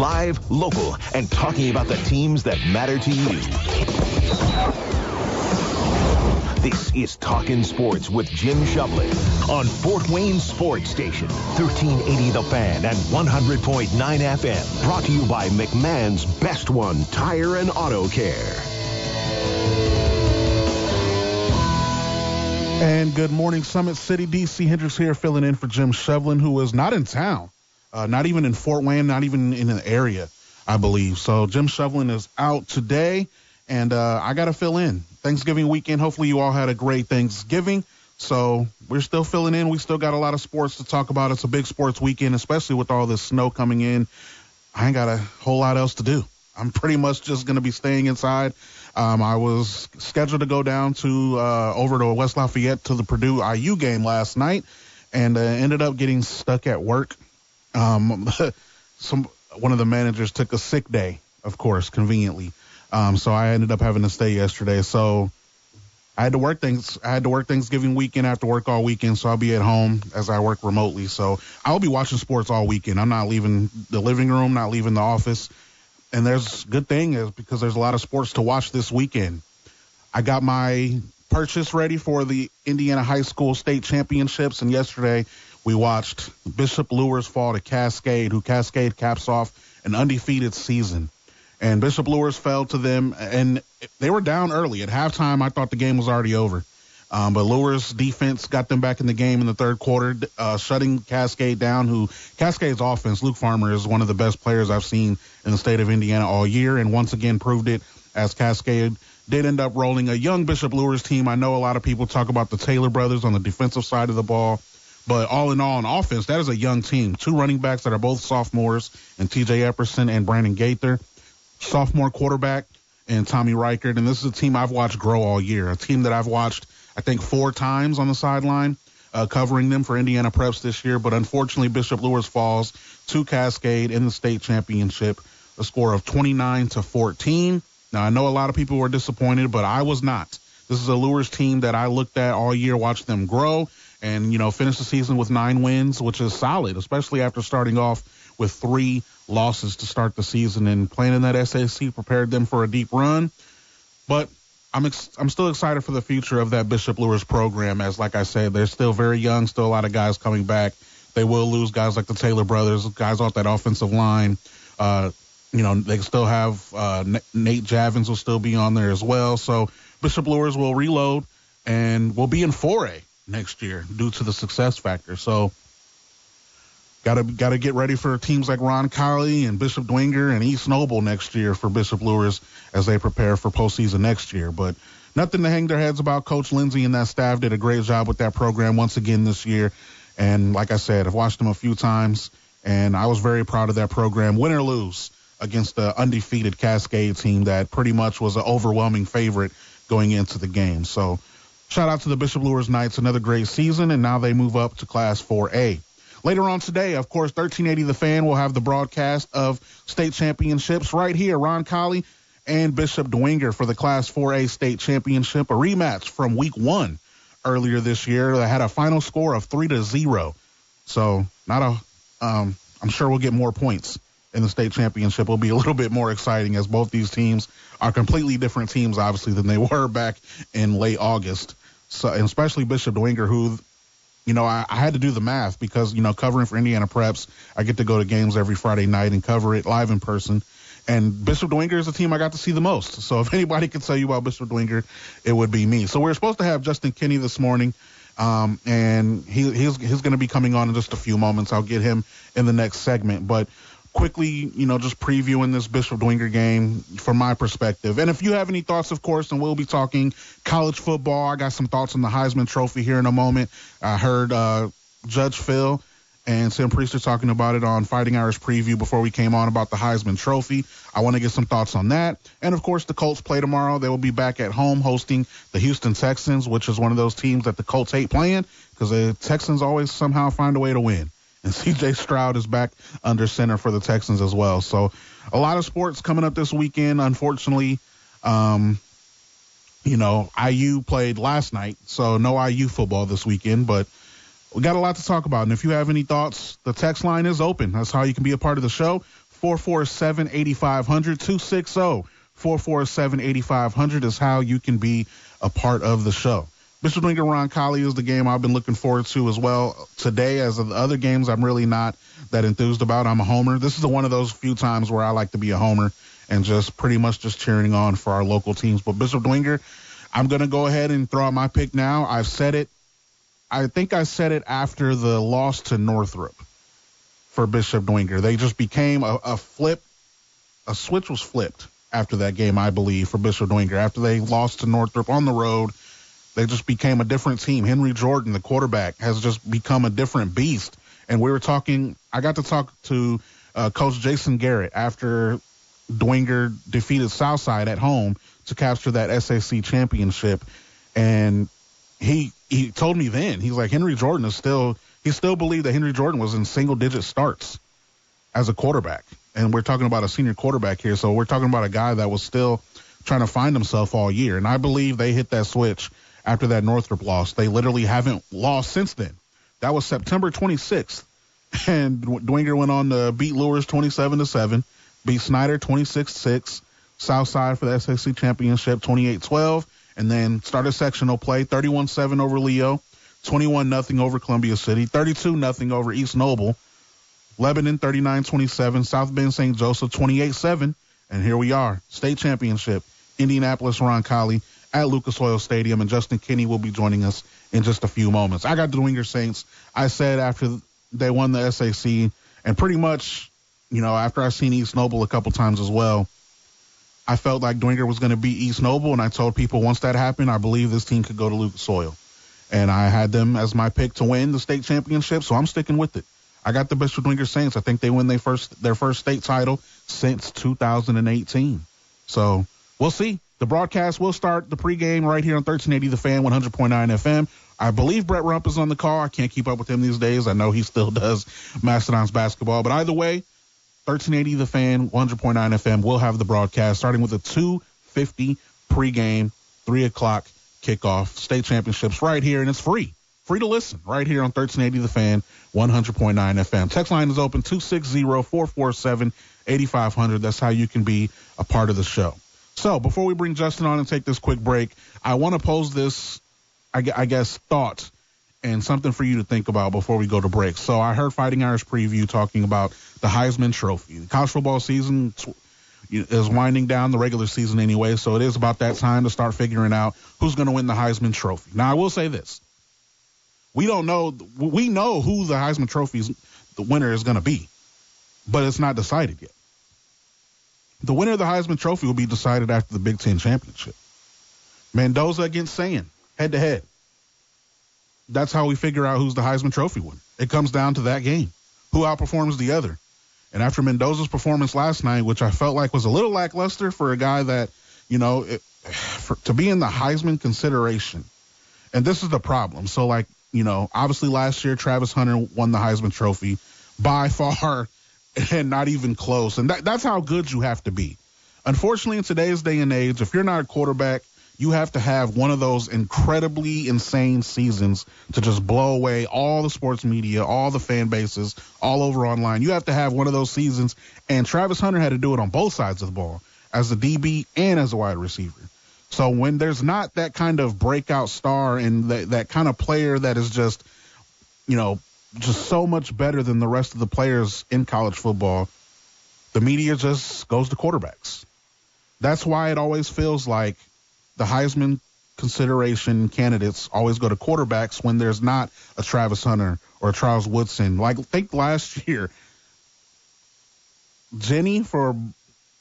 Live, local, and talking about the teams that matter to you. This is Talkin Sports with Jim Shovlin on Fort Wayne Sports Station, 1380 The Fan and 100.9 FM. Brought to you by McMahon's Best One Tire and Auto Care. And good morning, Summit City. DC Hendrix here, filling in for Jim Shovlin, who is not in town, not even in Fort Wayne, not even in the area, I believe. So Jim Shovlin is out today, and I got to fill in. Thanksgiving weekend. Hopefully you all had a great Thanksgiving. So we're still filling in. We still got a lot of sports to talk about. It's a big sports weekend, especially with all this snow coming in. I ain't got a whole lot else to do. I'm pretty much just going to be staying inside. I was scheduled to go down to over to West Lafayette to the Purdue IU game last night, and ended up getting stuck at work. One of the managers took a sick day, of course, conveniently. So I ended up having to stay yesterday. So I had to work Thanksgiving weekend. I have to work all weekend, so I'll be at home as I work remotely. So I'll be watching sports all weekend. I'm not leaving the living room, not leaving the office. And there's good thing is because there's a lot of sports to watch this weekend. I got my purchase ready for the Indiana High School State Championships, and yesterday we watched Bishop Luers fall to Cascade, who Cascade caps off an undefeated season. And Bishop Luers fell to them, and they were down early. At halftime, I thought the game was already over. But Luers' defense got them back in the game in the third quarter, shutting Cascade down, who Cascade's offense, Luke Farmer, is one of the best players I've seen in the state of Indiana all year, and once again proved it as Cascade did end up rolling a young Bishop Luers team. I know a lot of people talk about the Taylor brothers on the defensive side of the ball, but all in all, on offense, that is a young team. Two running backs that are both sophomores, and T.J. Epperson and Brandon Gaither, sophomore quarterback, and Tommy Reichert. And this is a team I've watched grow all year, a team that I've watched I think 4 times on the sideline, covering them for Indiana Preps this year. But unfortunately, Bishop Luers falls to Cascade in the state championship, a score of 29-14. Now, I know a lot of people were disappointed, but I was not. This is a Luers team that I looked at all year, watched them grow, and, finish the season with 9 wins, which is solid, especially after starting off with 3 losses to start the season, and playing in that SAC prepared them for a deep run. But I'm still excited for the future of that Bishop Luers program, as, like I said, they're still very young, still a lot of guys coming back. They will lose guys like the Taylor brothers, guys off that offensive line. They still have Nate Javins will still be on there as well. So Bishop Luers will reload and will be in 4A next year due to the success factor. So Got to get ready for teams like Ron Colley and Bishop Dwenger and East Noble next year for Bishop Luers as they prepare for postseason next year. But nothing to hang their heads about. Coach Lindsay and that staff did a great job with that program once again this year. And like I said, I've watched them a few times, and I was very proud of that program, win or lose, against the undefeated Cascade team that pretty much was an overwhelming favorite going into the game. So shout out to the Bishop Luers Knights, another great season, and now they move up to Class 4A. Later on today, of course, 1380 The Fan will have the broadcast of state championships right here. Ron Colley and Bishop Dwenger for the Class 4A state championship, a rematch from week 1 earlier this year that had a final score of 3-0. So I'm sure we'll get more points in the state championship. It'll be a little bit more exciting as both these teams are completely different teams, obviously, than they were back in late August. So, and especially Bishop Dwenger, who I had to do the math because, covering for Indiana Preps, I get to go to games every Friday night and cover it live in person. And Bishop Dwenger is the team I got to see the most. So if anybody could tell you about Bishop Dwenger, it would be me. So we're supposed to have Justin Kinney this morning, and he's going to be coming on in just a few moments. I'll get him in the next segment. But quickly, just previewing this Bishop Dwenger game from my perspective. And if you have any thoughts, of course, and we'll be talking college football. I got some thoughts on the Heisman Trophy here in a moment. I heard Judge Phil and Sam Priester talking about it on Fighting Irish Preview before we came on about the Heisman Trophy. I want to get some thoughts on that. And, of course, the Colts play tomorrow. They will be back at home hosting the Houston Texans, which is one of those teams that the Colts hate playing because the Texans always somehow find a way to win. And C.J. Stroud is back under center for the Texans as well. So a lot of sports coming up this weekend. Unfortunately, IU played last night, so no IU football this weekend. But we got a lot to talk about. And if you have any thoughts, the text line is open. That's how you can be a part of the show. 260-447-8500. 260-447-8500 is how you can be a part of the show. Bishop Dwenger Roncalli is the game I've been looking forward to as well today. As of the other games, I'm really not that enthused about. I'm a homer. This is one of those few times where I like to be a homer and just pretty much just cheering on for our local teams. But Bishop Dwenger, I'm going to go ahead and throw out my pick now. I've said it. I think I said it after the loss to Northrop for Bishop Dwenger. They just became a flip. A switch was flipped after that game, I believe, for Bishop Dwenger. After they lost to Northrop on the road, they just became a different team. Henry Jordan, the quarterback, has just become a different beast. And we were talking, I got to talk to Coach Jason Garrett after Dwenger defeated Southside at home to capture that SAC championship. And he told me then, he's like, Henry Jordan is still, he still believed that Henry Jordan was in single-digit starts as a quarterback. And we're talking about a senior quarterback here, so we're talking about a guy that was still trying to find himself all year. And I believe they hit that switch after that Northrop loss. They literally haven't lost since then. That was September 26th. And Dwenger went on to beat Lures 27-7, beat Snyder 26-6, Southside for the SAC championship 28-12, and then started sectional play 31-7 over Leo, 21-0 over Columbia City, 32-0 over East Noble, Lebanon 39-27, South Bend St. Joseph 28-7, and here we are, state championship, Indianapolis Roncalli at Lucas Oil Stadium, and Justin Kinney will be joining us in just a few moments. I got the Dwenger Saints. I said after they won the SAC, and pretty much, you know, after I seen East Noble a couple times as well, I felt like Dwenger was going to beat East Noble, and I told people once that happened, I believe this team could go to Lucas Oil. And I had them as my pick to win the state championship, so I'm sticking with it. I got the Bishop Dwenger Saints. I think they win their first state title since 2018. So we'll see. The broadcast will start the pregame right here on 1380 The Fan, 100.9 FM. I believe Brett Rump is on the call. I can't keep up with him these days. I know he still does Mastodons basketball. But either way, 1380 The Fan, 100.9 FM will have the broadcast starting with a 2:50 pregame, 3 o'clock kickoff. State championships right here, and it's free. Free to listen right here on 1380 The Fan, 100.9 FM. Text line is open, 260-447-8500. That's how you can be a part of the show. So before we bring Justin on and take this quick break, I want to pose this, I guess, thought and something for you to think about before we go to break. So I heard Fighting Irish Preview talking about the Heisman Trophy. The college football season is winding down, the regular season anyway, so it is about that time to start figuring out who's going to win the Heisman Trophy. Now, I will say this. We don't know. We know who the Heisman Trophy's the winner is going to be, but it's not decided yet. The winner of the Heisman Trophy will be decided after the Big Ten Championship. Mendoza against Sayin, head-to-head. That's how we figure out who's the Heisman Trophy winner. It comes down to that game. Who outperforms the other? And after Mendoza's performance last night, which I felt like was a little lackluster for a guy that, you know, to be in the Heisman consideration. And this is the problem. So, like, you know, obviously last year Travis Hunter won the Heisman Trophy by far and not even close. And that's how good you have to be. Unfortunately, in today's day and age, if you're not a quarterback, you have to have one of those incredibly insane seasons to just blow away all the sports media, all the fan bases, all over online. You have to have one of those seasons, and Travis Hunter had to do it on both sides of the ball, as a DB and as a wide receiver. So when there's not that kind of breakout star and that kind of player that is just, you know, just so much better than the rest of the players in college football, the media just goes to quarterbacks. That's why it always feels like the Heisman consideration candidates always go to quarterbacks when there's not a Travis Hunter or a Charles Woodson. Like, think last year, Jenny for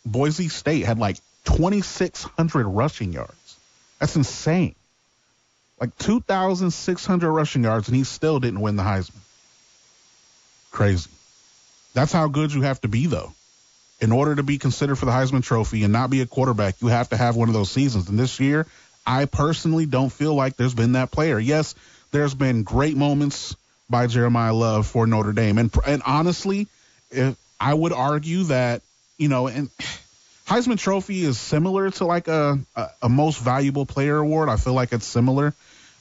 Boise State had like 2,600 rushing yards. That's insane. Like 2,600 rushing yards, and he still didn't win the Heisman. Crazy. That's how good you have to be, though. In order to be considered for the Heisman Trophy and not be a quarterback, you have to have one of those seasons. And this year, I personally don't feel like there's been that player. Yes, there's been great moments by Jeremiah Love for Notre Dame. And honestly, I would argue that, you know, and Heisman Trophy is similar to like a most valuable player award. I feel like it's similar.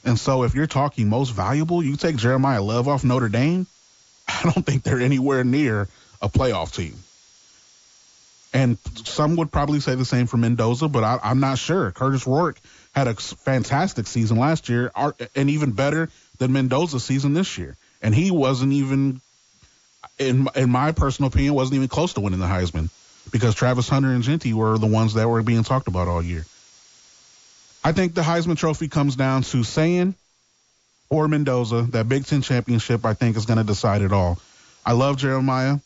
And so if you're talking most valuable, you take Jeremiah Love off Notre Dame, I don't think they're anywhere near a playoff team. And some would probably say the same for Mendoza, but I'm not sure. Curtis Rourke had a fantastic season last year, and even better than Mendoza's season this year. And he wasn't even, in my personal opinion, wasn't even close to winning the Heisman, because Travis Hunter and Genty were the ones that were being talked about all year. I think the Heisman Trophy comes down to Sayin or Mendoza. That Big Ten championship, I think, is going to decide it all. I love Jeremiah,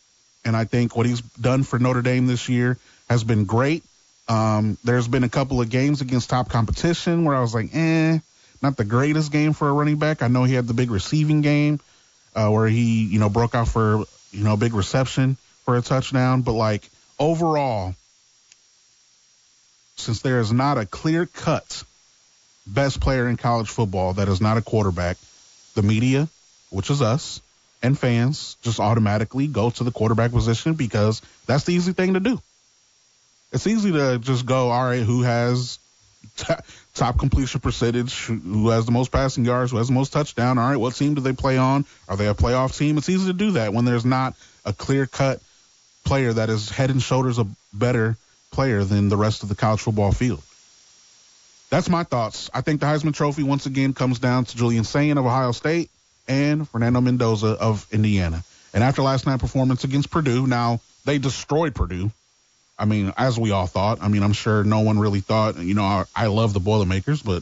and I think what he's done for Notre Dame this year has been great. There's been a couple of games against top competition where I was like, not the greatest game for a running back. I know he had the big receiving game where he, broke out for, a big reception for a touchdown. But, like, overall, since there is not a clear-cut best player in college football that is not a quarterback, the media, which is us, and fans just automatically go to the quarterback position because that's the easy thing to do. It's easy to just go, all right, who has top completion percentage, who has the most passing yards, who has the most touchdown, all right, what team do they play on? Are they a playoff team? It's easy to do that when there's not a clear-cut player that is head and shoulders a better player than the rest of the college football field. That's my thoughts. I think the Heisman Trophy, once again, comes down to Julian Sayin of Ohio State and Fernando Mendoza of Indiana. And after last night's performance against Purdue, now they destroyed Purdue. I mean, as we all thought. I mean, I'm sure no one really thought, I love the Boilermakers, but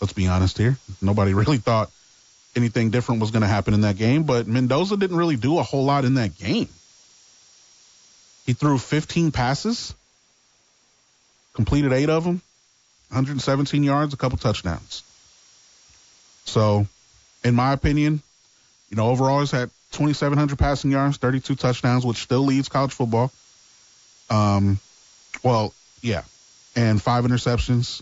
let's be honest here. Nobody really thought anything different was going to happen in that game. But Mendoza didn't really do a whole lot in that game. He threw 15 passes, completed 8 of them, 117 yards, a couple touchdowns. So, in my opinion, overall he's had 2,700 passing yards, 32 touchdowns, which still leads college football. And 5 interceptions.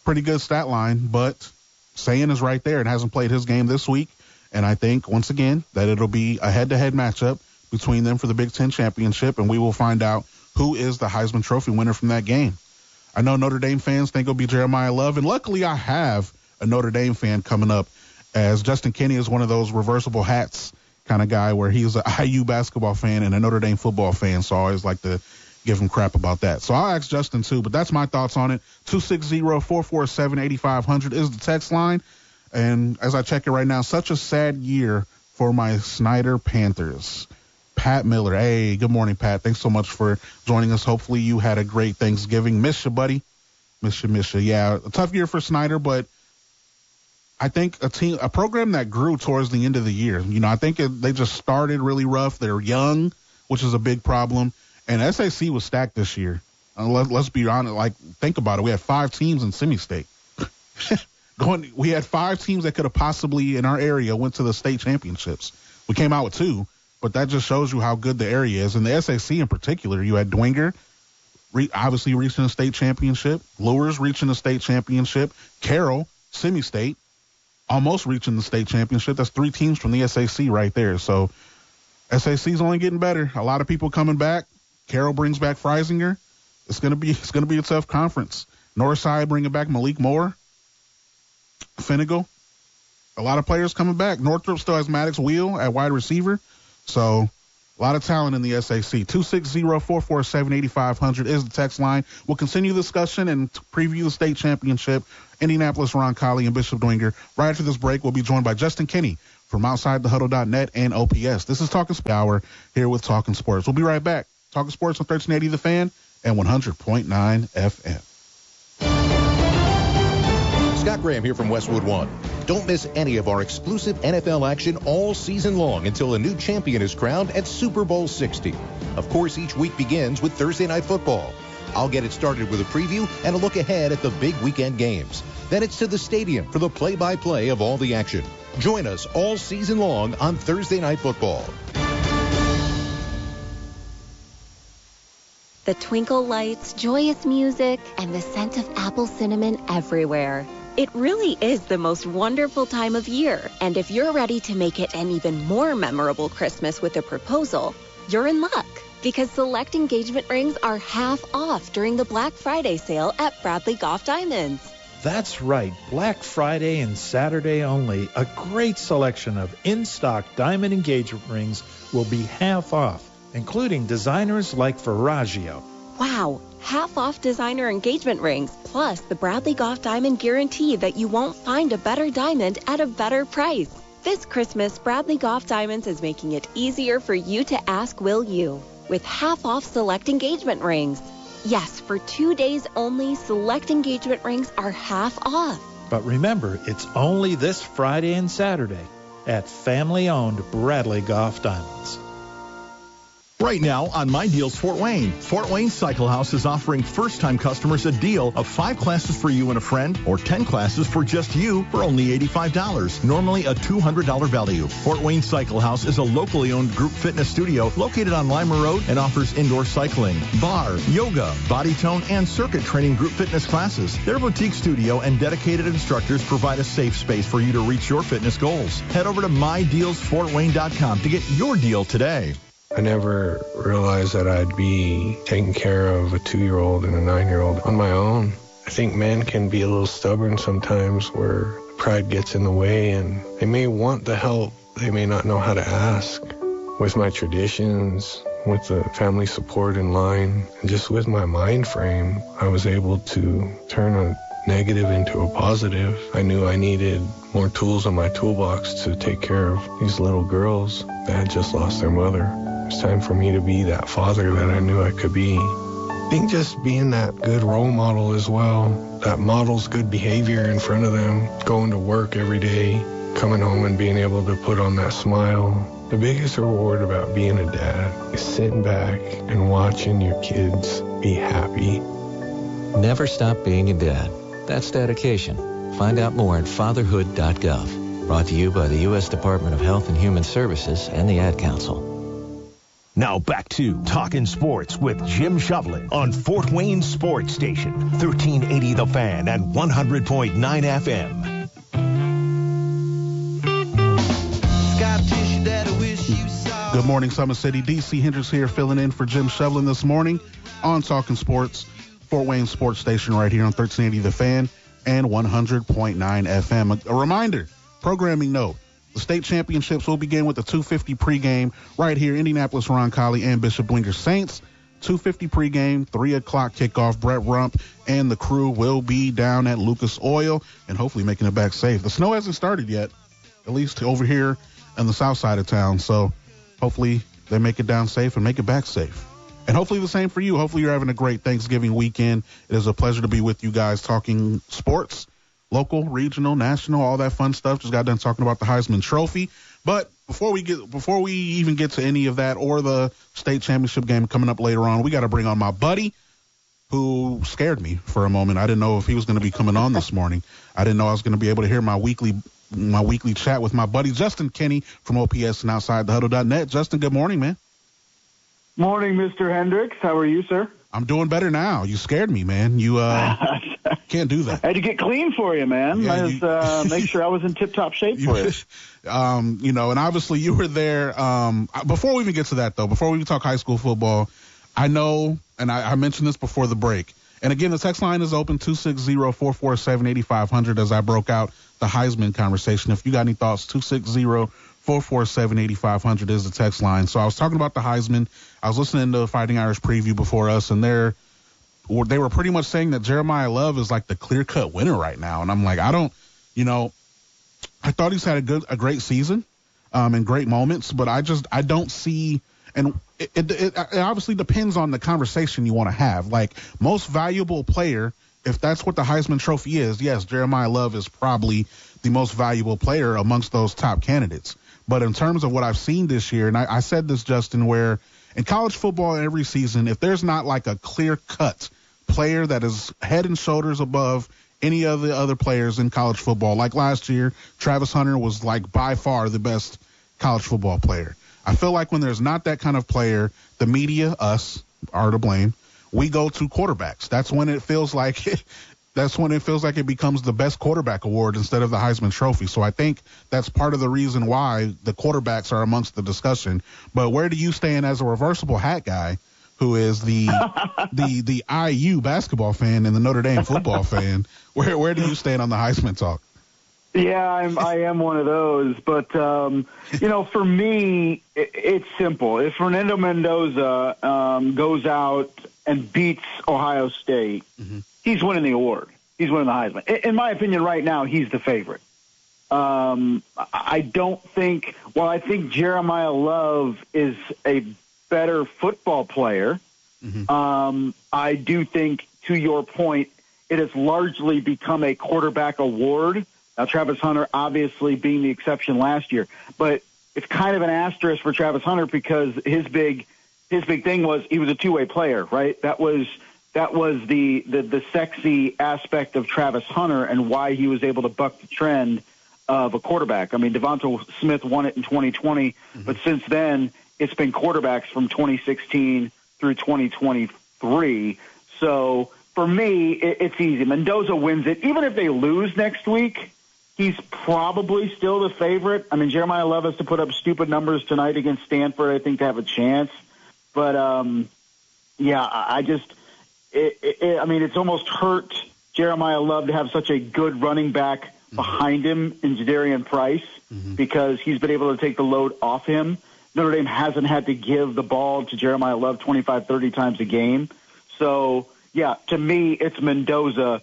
Pretty good stat line, but Sayin is right there and hasn't played his game this week. And I think, once again, that it'll be a head-to-head matchup between them for the Big Ten championship, and we will find out who is the Heisman Trophy winner from that game. I know Notre Dame fans think it'll be Jeremiah Love, and luckily I have a Notre Dame fan coming up, as Justin Kinney is one of those reversible hats kind of guy where he's an IU basketball fan and a Notre Dame football fan, so I always like to give him crap about that. So I'll ask Justin too, but that's my thoughts on it. 260-447-8500 is the text line, and as I check it right now, such a sad year for my Snyder Panthers. Pat Miller. Hey, good morning, Pat. Thanks so much for joining us. Hopefully you had a great Thanksgiving. Miss you, buddy. Miss you. Yeah, a tough year for Snyder, but I think a program that grew towards the end of the year. I think they just started really rough. They're young, which is a big problem. And SAC was stacked this year. Let's be honest. Think about it. We had 5 teams in semi-state. We had 5 teams that could have possibly, in our area, went to the state championships. We came out with 2. But that just shows you how good the area is. And the SAC in particular, you had Dwenger obviously reaching a state championship, Lures reaching a state championship, Carroll, semi-state, almost reaching the state championship. That's 3 teams from the SAC right there. So SAC's only getting better. A lot of people coming back. Carroll brings back Freisinger. It's gonna be a tough conference. Northside bringing back Malik Moore, Finnegal. A lot of players coming back. Northrop still has Maddox Wheel at wide receiver. So a lot of talent in the SAC. 260-447-8500 is the text line. We'll continue the discussion and preview the state championship. Indianapolis, Roncalli, and Bishop Dwenger. Right after this break, we'll be joined by Justin Kinney from OutsideTheHuddle.net and OPS. This is Talkin Sports Hour here with Talkin Sports. We'll be right back. Talkin Sports on 1380 The Fan and 100.9 FM. Scott Graham here from Westwood One. Don't miss any of our exclusive NFL action all season long until a new champion is crowned at Super Bowl 60. Of course, each week begins with Thursday Night Football. I'll get it started with a preview and a look ahead at the big weekend games. Then it's to the stadium for the play-by-play of all the action. Join us all season long on Thursday Night Football. The twinkle lights, joyous music, and the scent of apple cinnamon everywhere. It really is the most wonderful time of year, and if you're ready to make it an even more memorable Christmas with a proposal, you're in luck, because select engagement rings are half off during the Black Friday sale at Bradley Golf Diamonds. That's right, Black Friday and Saturday only. A great selection of in-stock diamond engagement rings will be half off. including designers like Ferragio. Wow, half off designer engagement rings, plus the Bradley Golf Diamond guarantee that you won't find a better diamond at a better price. This Christmas, Bradley Golf Diamonds is making it easier for you to ask will you, with half off select engagement rings. Yes, for 2 days only, select engagement rings are half off. But remember, it's only this Friday and Saturday at family-owned Bradley Golf Diamonds. Right now on My Deals Fort Wayne, Fort Wayne Cycle House is offering first-time customers a deal of 5 classes for you and a friend or 10 classes for just you for only $85, normally a $200 value. Fort Wayne Cycle House is a locally owned group fitness studio located on Lima Road and offers indoor cycling, bar, yoga, body tone, and circuit training group fitness classes. Their boutique studio and dedicated instructors provide a safe space for you to reach your fitness goals. Head over to MyDealsFortWayne.com to get your deal today. I never realized that I'd be taking care of a 2-year-old and a 9-year-old on my own. I think men can be a little stubborn sometimes where pride gets in the way and they may want the help. They may not know how to ask. With my traditions, with the family support in line, and just with my mind frame, I was able to turn a negative into a positive. I knew I needed more tools in my toolbox to take care of these little girls that had just lost their mother. It's time for me to be that father that I knew I could be. I think just being that good role model as well, that models good behavior in front of them, going to work every day, coming home and being able to put on that smile. The biggest reward about being a dad is sitting back and watching your kids be happy. Never stop being a dad. That's dedication. Find out more at fatherhood.gov. Brought to you by the U.S. Department of Health and Human Services and the Ad Council. Now back to Talkin Sports with Jim Shovlin on Fort Wayne Sports Station, 1380 The Fan and 100.9 FM. Good morning, Summit City. DC Hendrix here filling in for Jim Shovlin this morning on Talkin Sports, Fort Wayne Sports Station right here on 1380 The Fan and 100.9 FM. A reminder, programming note. The state championships will begin with the 2:50 pregame right here, Indianapolis Roncalli and Bishop Blinger Saints. 2:50 pregame, 3 o'clock kickoff. Brett Rump and the crew will be down at Lucas Oil and hopefully making it back safe. The snow hasn't started yet, at least over here on the south side of town. So hopefully they make it down safe and make it back safe. And hopefully the same for you. Hopefully you're having a great Thanksgiving weekend. It is a pleasure to be with you guys talking sports. Local, regional, national, all that fun stuff. Just got done talking about the Heisman Trophy. But before we even get to any of that or the state championship game coming up later on, we got to bring on my buddy who scared me for a moment. I didn't know if he was going to be coming on this morning. I didn't know I was going to be able to hear my weekly chat with my buddy Justin Kenny from OPS and OutsideTheHuddle.net. Justin, good morning, man. Morning, Mr. Hendrix. How are you, sir? I'm doing better now. You scared me, man. You can't do that. I had to get clean for you, man. Yeah, make sure I was in tip-top shape for you. And obviously you were there. Before we even get to that, though, before we even talk high school football, I know, and I mentioned this before the break, and again, the text line is open, 260-447-8500, as I broke out the Heisman conversation. If you got any thoughts, 260-447-8500 is the text line. So I was talking about the Heisman. I was listening to the Fighting Irish preview before us, and they were pretty much saying that Jeremiah Love is like the clear-cut winner right now. And I'm like, I thought he's had a great season and great moments, but I don't see, and it obviously depends on the conversation you want to have. Like, most valuable player, if that's what the Heisman Trophy is, yes, Jeremiah Love is probably the most valuable player amongst those top candidates. But in terms of what I've seen this year, and I said this, Justin, where in college football every season, if there's not like a clear-cut player that is head and shoulders above any of the other players in college football, like last year, Travis Hunter was like by far the best college football player. I feel like when there's not that kind of player, the media, us, are to blame. We go to quarterbacks. That's when it feels like it becomes the best quarterback award instead of the Heisman Trophy. So I think that's part of the reason why the quarterbacks are amongst the discussion. But where do you stand as a reversible hat guy who is the IU basketball fan and the Notre Dame football fan? Where do you stand on the Heisman talk? Yeah, I am one of those. But, for me, it's simple. If Fernando Mendoza goes out and beats Ohio State, he's winning the award. He's winning the Heisman. In my opinion, right now, he's the favorite. I don't think – well, I think Jeremiah Love is a better football player. I do think, to your point, it has largely become a quarterback award. Now, Travis Hunter obviously being the exception last year, but it's kind of an asterisk for Travis Hunter because his big thing was he was a two-way player, right? That was the sexy aspect of Travis Hunter and why he was able to buck the trend of a quarterback. I mean, Devonta Smith won it in 2020, but since then it's been quarterbacks from 2016 through 2023. So for me, it's easy. Mendoza wins it. Even if they lose next week, he's probably still the favorite. I mean, Jeremiah Love has to put up stupid numbers tonight against Stanford, I think, to have a chance. But, it's almost hurt Jeremiah Love to have such a good running back behind him in Jadarian Price because he's been able to take the load off him. Notre Dame hasn't had to give the ball to Jeremiah Love 25, 30 times a game. So, yeah, to me, it's Mendoza,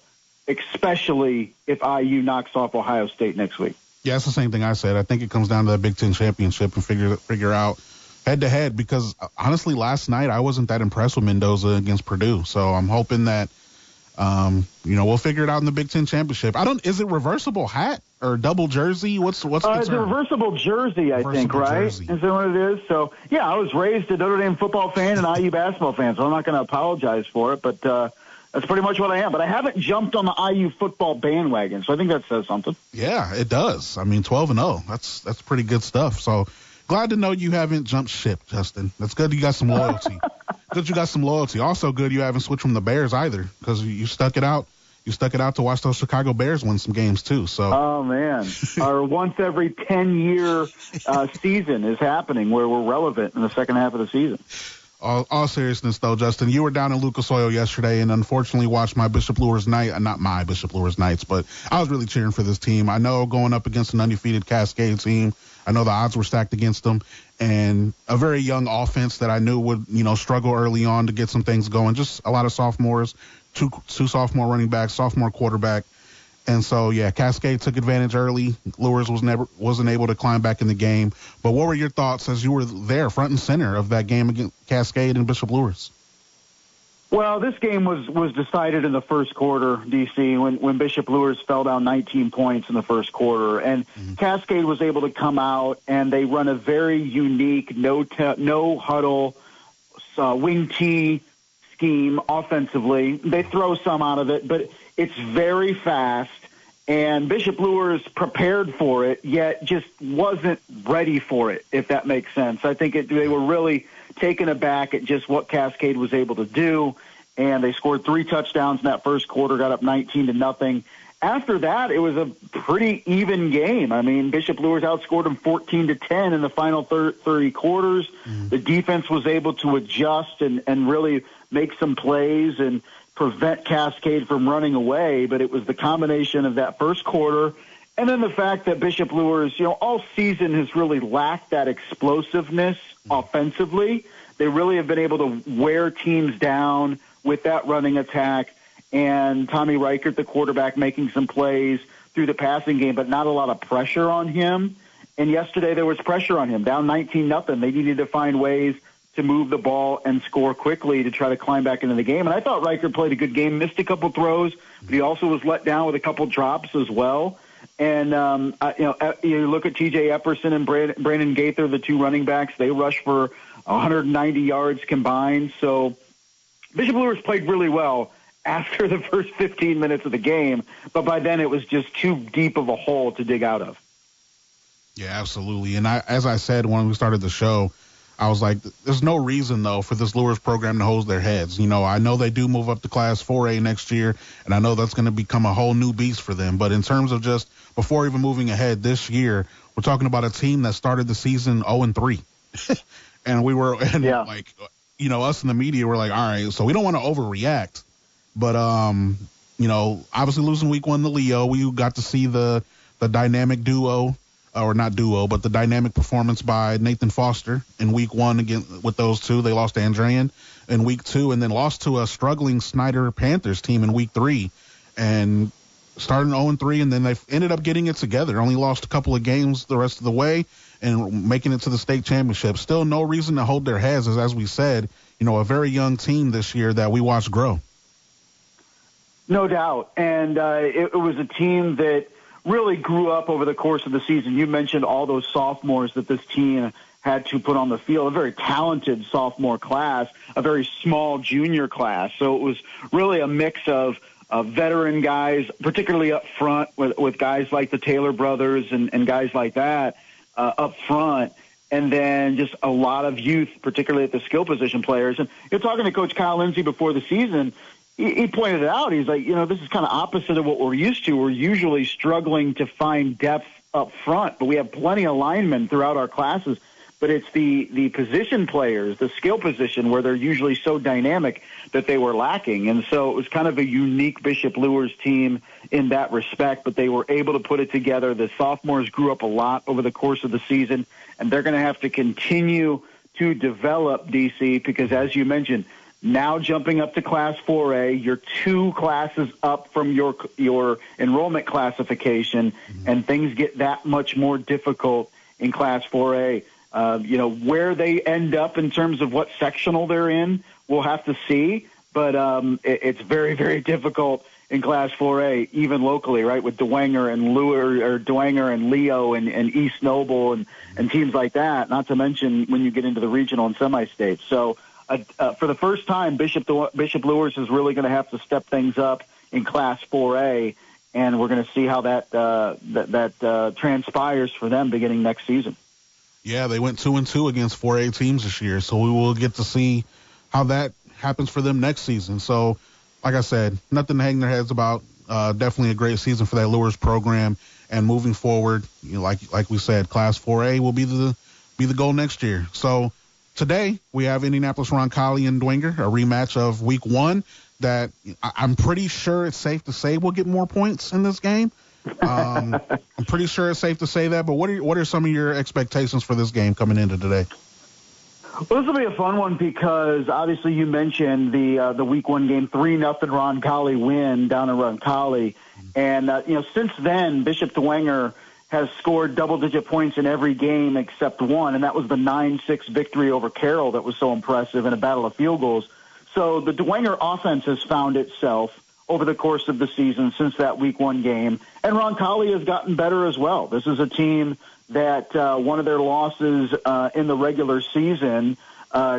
especially if IU knocks off Ohio State next week. Yeah, it's the same thing I said. I think it comes down to that Big Ten championship and figure out head-to-head because, honestly, last night I wasn't that impressed with Mendoza against Purdue. So I'm hoping that, we'll figure it out in the Big Ten championship. Is it reversible hat or double jersey? What's the term? It's a reversible jersey, I think, right? Jersey. Is that what it is? So, yeah, I was raised a Notre Dame football fan and IU basketball fan, so I'm not going to apologize for it, but that's pretty much what I am. But I haven't jumped on the IU football bandwagon, so I think that says something. Yeah, it does. I mean, 12-0. That's pretty good stuff. So glad to know you haven't jumped ship, Justin. That's good you got some loyalty. Good you got some loyalty. Also good you haven't switched from the Bears either because you stuck it out. You stuck it out to watch those Chicago Bears win some games too. So. Oh, man. Our once every 10-year season is happening where we're relevant in the second half of the season. All seriousness, though, Justin, you were down in Lucas Oil yesterday and unfortunately watched my Bishop Luers Knight, not my Bishop Luers Knights, but I was really cheering for this team. I know going up against an undefeated Cascade team, I know the odds were stacked against them, and a very young offense that I knew would, struggle early on to get some things going. Just a lot of sophomores, two sophomore running backs, sophomore quarterback. And so, yeah, Cascade took advantage early. Luers wasn't able to climb back in the game. But what were your thoughts as you were there, front and center of that game against Cascade and Bishop Luers? Well, this game was decided in the first quarter, DC, when Bishop Luers fell down 19 points in the first quarter. And Cascade was able to come out, and they run a very unique no huddle wing tee scheme offensively. They throw some out of it, but it's very fast, and Bishop Luers prepared for it, yet just wasn't ready for it, if that makes sense. I think they were really taken aback at just what Cascade was able to do, and they scored 3 touchdowns in that first quarter, got up 19-0. After that, it was a pretty even game. I mean, Bishop Luers outscored them 14-10 in the final 30 quarters. The defense was able to adjust and really make some plays and prevent Cascade from running away, but it was the combination of that first quarter and then the fact that Bishop Luers, all season has really lacked that explosiveness offensively. They really have been able to wear teams down with that running attack, and Tommy Reichert, the quarterback, making some plays through the passing game, but not a lot of pressure on him. And yesterday there was pressure on him, down 19-0. They needed to find ways to move the ball and score quickly to try to climb back into the game. And I thought Reichert played a good game, missed a couple throws, but he also was let down with a couple drops as well. And, you look at T.J. Epperson and Brandon Gaither, the 2 running backs, they rushed for 190 yards combined. So Bishop Luers played really well after the first 15 minutes of the game, but by then it was just too deep of a hole to dig out of. Yeah, absolutely. And as I said when we started the show, I was like, there's no reason, though, for this Luers program to hold their heads. I know they do move up to Class 4A next year, and I know that's going to become a whole new beast for them. But in terms of just before even moving ahead this year, we're talking about a team that started the season 0-3. And we were, us in the media were like, all right, so we don't want to overreact. But, obviously losing week 1 to Leo, we got to see the the dynamic duo, or not duo, but the dynamic performance by Nathan Foster in week 1 again with those two. They lost to Andrean in week 2 and then lost to a struggling Snyder Panthers team in week 3 and starting 0-3, and then they ended up getting it together. Only lost a couple of games the rest of the way and making it to the state championship. Still no reason to hold their heads, as we said, a very young team this year that we watched grow. No doubt. And it was a team that really grew up over the course of the season. You mentioned all those sophomores that this team had to put on the field, a very talented sophomore class, a very small junior class. So it was really a mix of veteran guys, particularly up front with guys like the Taylor brothers and guys like that up front, and then just a lot of youth, particularly at the skill position players. And you're talking to Coach Kyle Lindsey before the season, he pointed it out. He's like, this is kind of opposite of what we're used to. We're usually struggling to find depth up front, but we have plenty of linemen throughout our classes. But it's the position players, the skill position, where they're usually so dynamic that they were lacking. And so it was kind of a unique Bishop Luers team in that respect, but they were able to put it together. The sophomores grew up a lot over the course of the season, and they're going to have to continue to develop, DC, because as you mentioned, now jumping up to Class 4A, you're 2 classes up from your enrollment classification, and things get that much more difficult in Class 4A. Where they end up in terms of what sectional they're in, we'll have to see. But it's very, very difficult in Class 4A, even locally, right, with Dwenger and Leo and East Noble and teams like that, not to mention when you get into the regional and semi-states. So for the first time, Bishop Luers is really going to have to step things up in Class 4A, and we're going to see how that transpires for them beginning next season. Yeah, they went 2-2 against 4A teams this year, so we will get to see how that happens for them next season. So, like I said, nothing to hang their heads about. Definitely a great season for that Luers program, and moving forward, like we said, Class 4A will be the goal next year. So today we have Indianapolis Roncalli and Dwenger, a rematch of Week 1 that I'm pretty sure it's safe to say we'll get more points in this game. I'm pretty sure it's safe to say that, but what are some of your expectations for this game coming into today? Well, this will be a fun one because obviously you mentioned the Week 1 game, 3-0 Roncalli win down in Roncalli, and since then Bishop Dwenger has scored double-digit points in every game except one, and that was the 9-6 victory over Carroll that was so impressive in a battle of field goals. So the Dwenger offense has found itself over the course of the season since that Week 1 game. And Roncalli has gotten better as well. This is a team that one of their losses in the regular season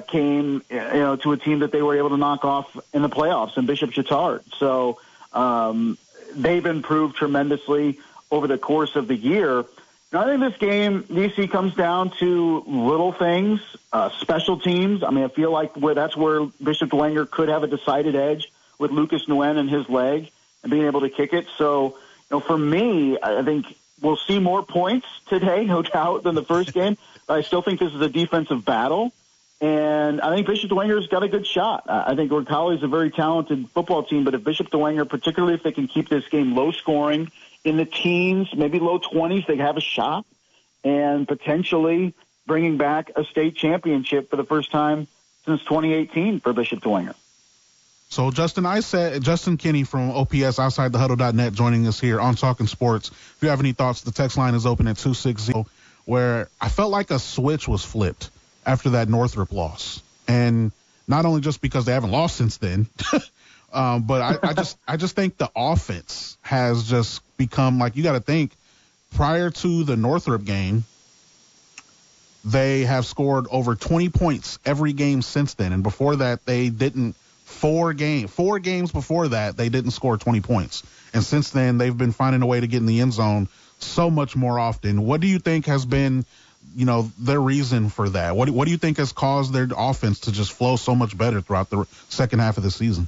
came to a team that they were able to knock off in the playoffs in Bishop Chatard. So they've improved tremendously over the course of the year. Now, I think this game, DC, comes down to little things, special teams. I mean, I feel like that's where Bishop Dwenger could have a decided edge with Lucas Nguyen and his leg and being able to kick it. So, for me, I think we'll see more points today, no doubt, than the first game. But I still think this is a defensive battle. And I think Bishop Dwenger's got a good shot. I think Roncalli is a very talented football team, but if Bishop Dwenger, particularly if they can keep this game low scoring in the teens, maybe low 20s, they have a shot and potentially bringing back a state championship for the first time since 2018 for Bishop Dwenger. So Justin Kinney from OPS OutsideTheHuddle.net joining us here on Talkin Sports. If you have any thoughts, the text line is open at 260, where I felt like a switch was flipped after that Northrop loss. And not only just because they haven't lost since then, but I just think the offense has just become, like, you got to think, prior to the Northrop game, they have scored over 20 points every game since then. And before that, they didn't. 4 games before that, they didn't score 20 points. And since then, they've been finding a way to get in the end zone so much more often. What do you think has been, their reason for that? What do you think has caused their offense to just flow so much better throughout the second half of the season?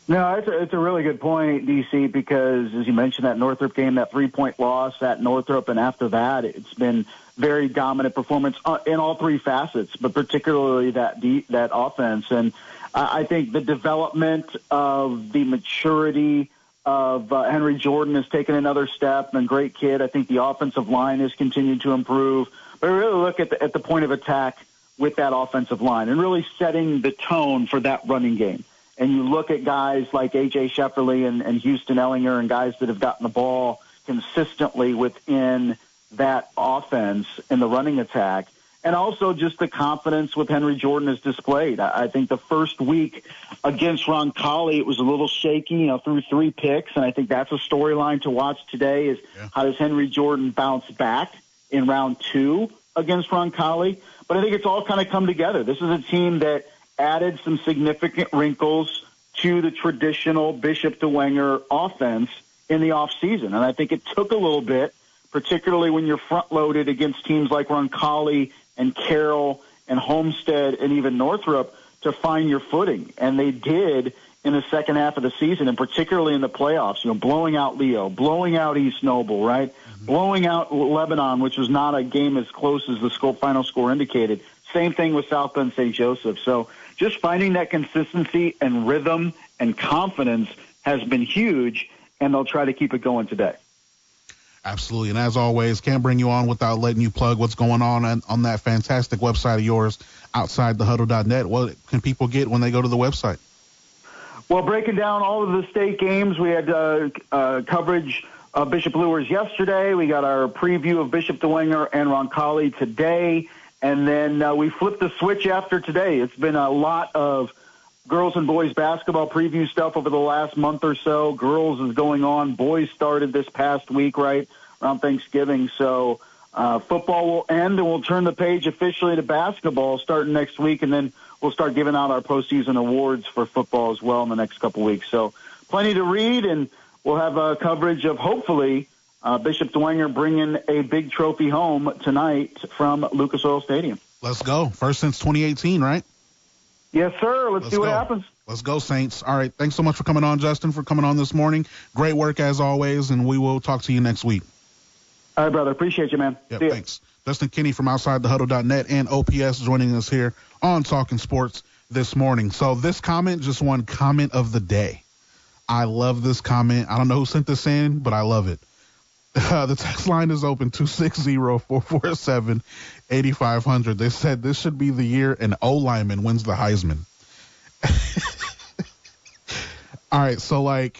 No, it's a really good point, DC, because as you mentioned, that Northrop game, that 3-point loss at Northrop, and after that, it's been very dominant performance in all 3 facets, but particularly that offense. And I think the development of the maturity of Henry Jordan has taken another step, and great kid. I think the offensive line has continued to improve. But really look at the point of attack with that offensive line and really setting the tone for that running game. And you look at guys like HS Football and Houston Ellinger and guys that have gotten the ball consistently within that offense in the running attack. And also just the confidence with Henry Jordan has displayed. I think the first week against Roncalli, it was a little shaky, threw 3 picks. And I think that's a storyline to watch today is how does Henry Jordan bounce back in round 2 against Roncalli. But I think it's all kind of come together. This is a team that added some significant wrinkles to the traditional Bishop DeWenger offense in the offseason. And I think it took a little bit, particularly when you're front-loaded against teams like Roncalli and Carroll and Homestead and even Northrop to find your footing. And they did in the second half of the season, and particularly in the playoffs, blowing out Leo, blowing out East Noble, right? Mm-hmm. Blowing out Lebanon, which was not a game as close as the final score indicated. Same thing with South Bend St. Joseph. So just finding that consistency and rhythm and confidence has been huge, and they'll try to keep it going today. Absolutely. And as always, can't bring you on without letting you plug what's going on that fantastic website of yours, OutsideTheHuddle.net. What can people get when they go to the website? Well, breaking down all of the state games, we had coverage of Bishop Luers yesterday. We got our preview of Bishop DeWenger and Roncalli today. And then we flipped the switch after today. It's been a lot of girls and boys basketball preview stuff over the last month or so. Girls is going on. Boys started this past week, right, around Thanksgiving. So football will end, and we'll turn the page officially to basketball starting next week, and then we'll start giving out our postseason awards for football as well in the next couple weeks. So plenty to read, and we'll have coverage of hopefully Bishop DeWenger bringing a big trophy home tonight from Lucas Oil Stadium. Let's go. First since 2018, right? Yes, sir. Let's see what happens. Let's go, Saints. All right. Thanks so much for coming on, Justin, for coming on this morning. Great work as always, and we will talk to you next week. All right, brother. Appreciate you, man. Yep, thanks. Justin Kinney from OutsideTheHuddle.net and OPS joining us here on Talkin Sports this morning. So this comment just won comment of the day. I love this comment. I don't know who sent this in, but I love it. The text line is open 260-447-8500. They said this should be the year an O-lineman wins the Heisman. All right, so I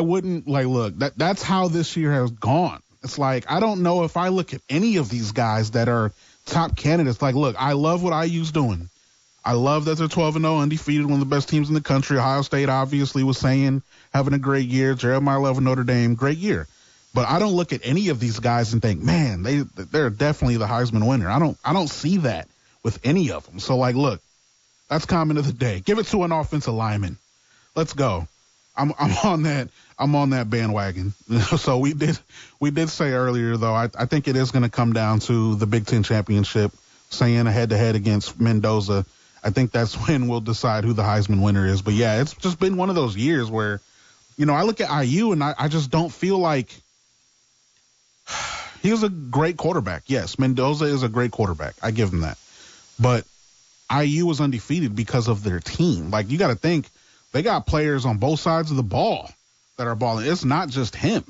wouldn't look, that's how this year has gone. It's I don't know if I look at any of these guys that are top candidates. Look, I love what IU's doing. I love that they're 12-0, undefeated, one of the best teams in the country. Ohio State obviously was saying having a great year. Jeremiah Love and Notre Dame, great year. But I don't look at any of these guys and think, man, they're definitely the Heisman winner. I don't see that with any of them. So look, that's comment of the day. Give it to an offensive lineman. Let's go. I'm on that bandwagon. So we did say earlier though, I think it is going to come down to the Big Ten championship, saying a head-to-head against Mendoza. I think that's when we'll decide who the Heisman winner is. But yeah, it's just been one of those years where, I look at IU and I just don't feel like he was a great quarterback. Yes, Mendoza is a great quarterback. I give him that. But IU was undefeated because of their team. You got to think, they got players on both sides of the ball that are balling. It's not just him.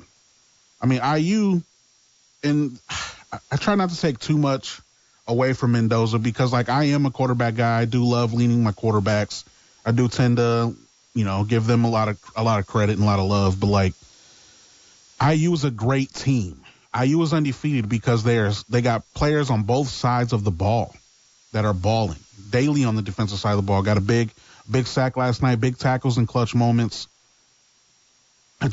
I mean, IU, and I try not to take too much away from Mendoza because, I am a quarterback guy. I do love leaning my quarterbacks. I do tend to, give them a lot of credit and a lot of love. But, IU is a great team. IU is undefeated because they got players on both sides of the ball that are balling. Daly on the defensive side of the ball got a big sack last night, big tackles and clutch moments. I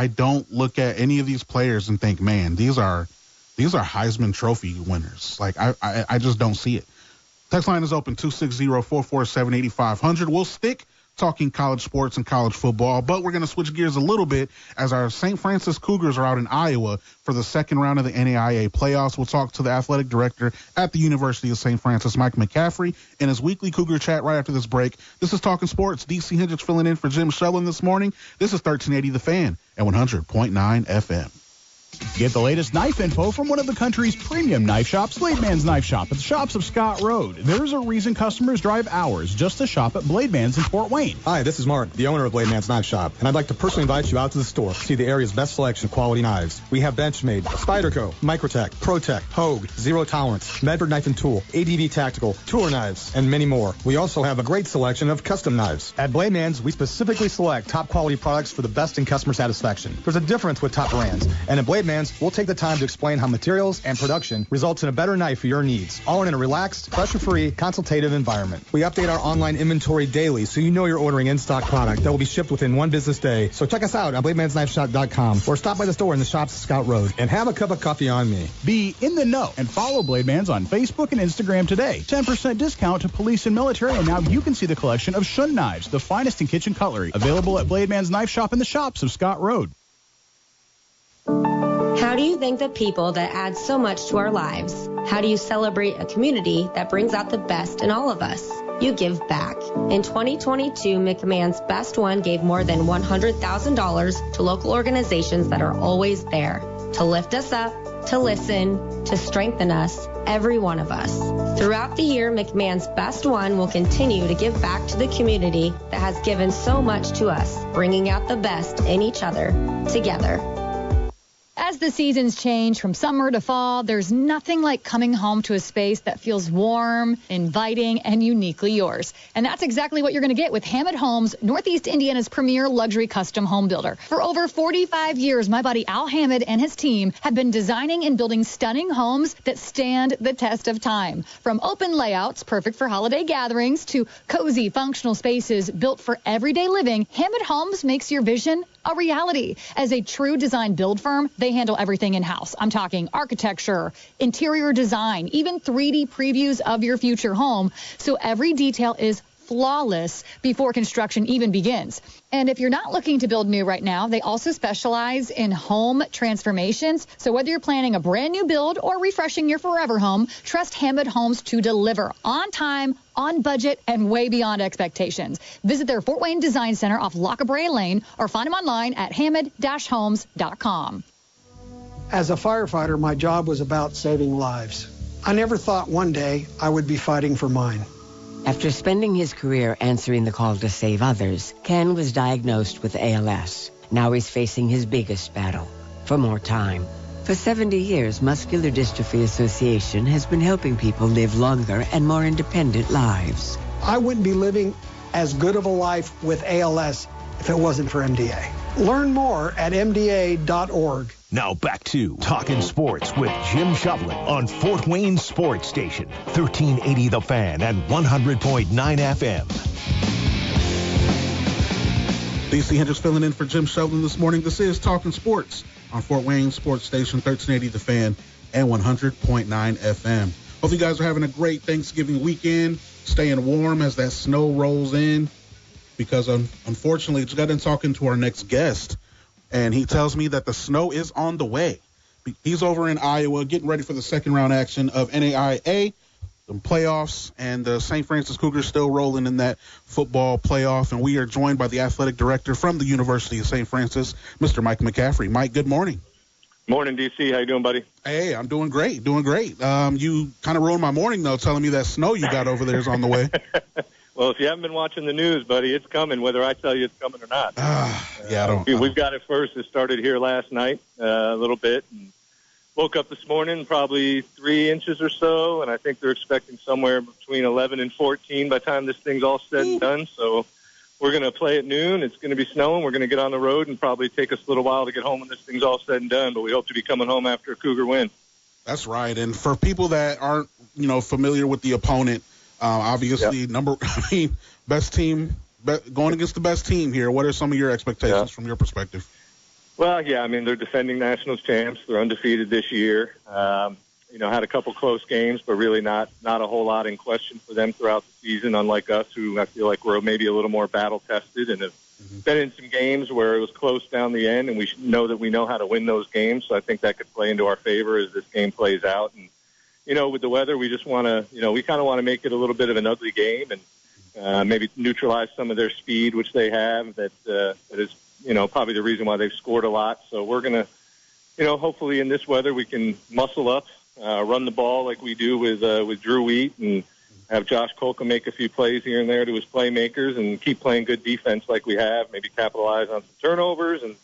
don't look at any of these players and think, man, these are Heisman Trophy winners. I just don't see it. Text line is open 260-447-8500. We'll stick talking college sports and college football, but we're going to switch gears a little bit as our St. Francis Cougars are out in Iowa for the second round of the NAIA playoffs. We'll talk to the athletic director at the University of St. Francis, Mike McCaffrey, in his weekly Cougar chat right after this break. This is Talkin Sports. DC Hendrix filling in for Jim Shovlin this morning. This is 1380 The Fan at 100.9 FM. Get the latest knife info from one of the country's premium knife shops, Blade Man's Knife Shop at the shops of Scott Road. There's a reason customers drive hours just to shop at Blade Man's in Fort Wayne. Hi, this is Mark, the owner of Blade Man's Knife Shop, and I'd like to personally invite you out to the store to see the area's best selection of quality knives. We have Benchmade, Spyderco, Microtech, ProTech, Hogue, Zero Tolerance, Medford Knife and Tool, ADV Tactical, Tour Knives, and many more. We also have a great selection of custom knives. At Blade Man's, we specifically select top quality products for the best in customer satisfaction. There's a difference with top brands, and at Blade Man's, we'll take the time to explain how materials and production results in a better knife for your needs, all in a relaxed, pressure-free, consultative environment. We update our online inventory daily so you know you're ordering in-stock product that will be shipped within one business day. So check us out on BladeMansKnifeShop.com or stop by the store in the shops of Scout Road and have a cup of coffee on me. Be in the know and follow Blade Man's on Facebook and Instagram today. 10% discount to police and military, and now you can see the collection of Shun knives, the finest in kitchen cutlery, available at Blade Man's Knife Shop in the shops of Scott Road. How do you thank the people that add so much to our lives? How do you celebrate a community that brings out the best in all of us? You give back. In 2022, McMahon's Best One gave more than $100,000 to local organizations that are always there to lift us up, to listen, to strengthen us, every one of us. Throughout the year, McMahon's Best One will continue to give back to the community that has given so much to us, bringing out the best in each other, together. As the seasons change from summer to fall, there's nothing like coming home to a space that feels warm, inviting, and uniquely yours. And that's exactly what you're going to get with Hammett Homes, Northeast Indiana's premier luxury custom home builder. For over 45 years, my buddy Al Hammett and his team have been designing and building stunning homes that stand the test of time. From open layouts, perfect for holiday gatherings, to cozy, functional spaces built for everyday living, Hammett Homes makes your vision a reality. As a true design build firm, they handle everything in-house. I'm talking architecture, interior design, even 3D previews of your future home, so every detail is flawless before construction even begins. And if you're not looking to build new right now, they also specialize in home transformations. So whether you're planning a brand new build or refreshing your forever home, trust Hammett Homes to deliver on time, on budget, and way beyond expectations. Visit their Fort Wayne Design Center off Lockabray Lane or find them online at hammett-homes.com. As a firefighter, my job was about saving lives. I never thought one day I would be fighting for mine. After spending his career answering the call to save others, Ken was diagnosed with ALS. Now he's facing his biggest battle, for more time. For 70 years, Muscular Dystrophy Association has been helping people live longer and more independent lives. I wouldn't be living as good of a life with ALS if it wasn't for MDA. Learn more at MDA.org. Now back to Talkin Sports with Jim Shovlin on Fort Wayne Sports Station, 1380 The Fan and 100.9 FM. DC Hendrix filling in for Jim Shovlin this morning. This is Talkin Sports on Fort Wayne Sports Station, 1380 The Fan and 100.9 FM. Hope you guys are having a great Thanksgiving weekend, staying warm as that snow rolls in, because unfortunately, just got in talking to our next guest, and he tells me that the snow is on the way. He's over in Iowa getting ready for the second round action of NAIA, the playoffs, and the St. Francis Cougars still rolling in that football playoff. And we are joined by the athletic director from the University of St. Francis, Mr. Mike McCaffrey. Mike, good morning. Morning, DC. How you doing, buddy? Hey, I'm doing great, You kind of ruined my morning, though, telling me that snow you got over there is on the way. Well, if you haven't been watching the news, buddy, it's coming, whether I tell you it's coming or not. We've got it first. It started here last night a little bit. And woke up this morning, probably 3 inches or so, and I think they're expecting somewhere between 11 and 14 by the time this thing's all said and done. So we're going to play at noon. It's going to be snowing. We're going to get on the road and probably take us a little while to get home when this thing's all said and done, but we hope to be coming home after a Cougar win. That's right. And for people that aren't, familiar with the opponent, obviously, best team, going against the best team here. What are some of your expectations from your perspective? Well, they're defending nationals champs. They're undefeated this year. Had a couple close games, but really not a whole lot in question for them throughout the season, unlike us, who I feel like we're maybe a little more battle-tested and have been in some games where it was close down the end, and we know that we know how to win those games. So I think that could play into our favor as this game plays out. And with the weather, we just want to, we kind of want to make it a little bit of an ugly game and maybe neutralize some of their speed, which they have. That is, probably the reason why they've scored a lot. So we're going to hopefully in this weather we can muscle up, run the ball like we do with Drew Wheat, and have Josh Colca make a few plays here and there to his playmakers, and keep playing good defense like we have, maybe capitalize on some turnovers and,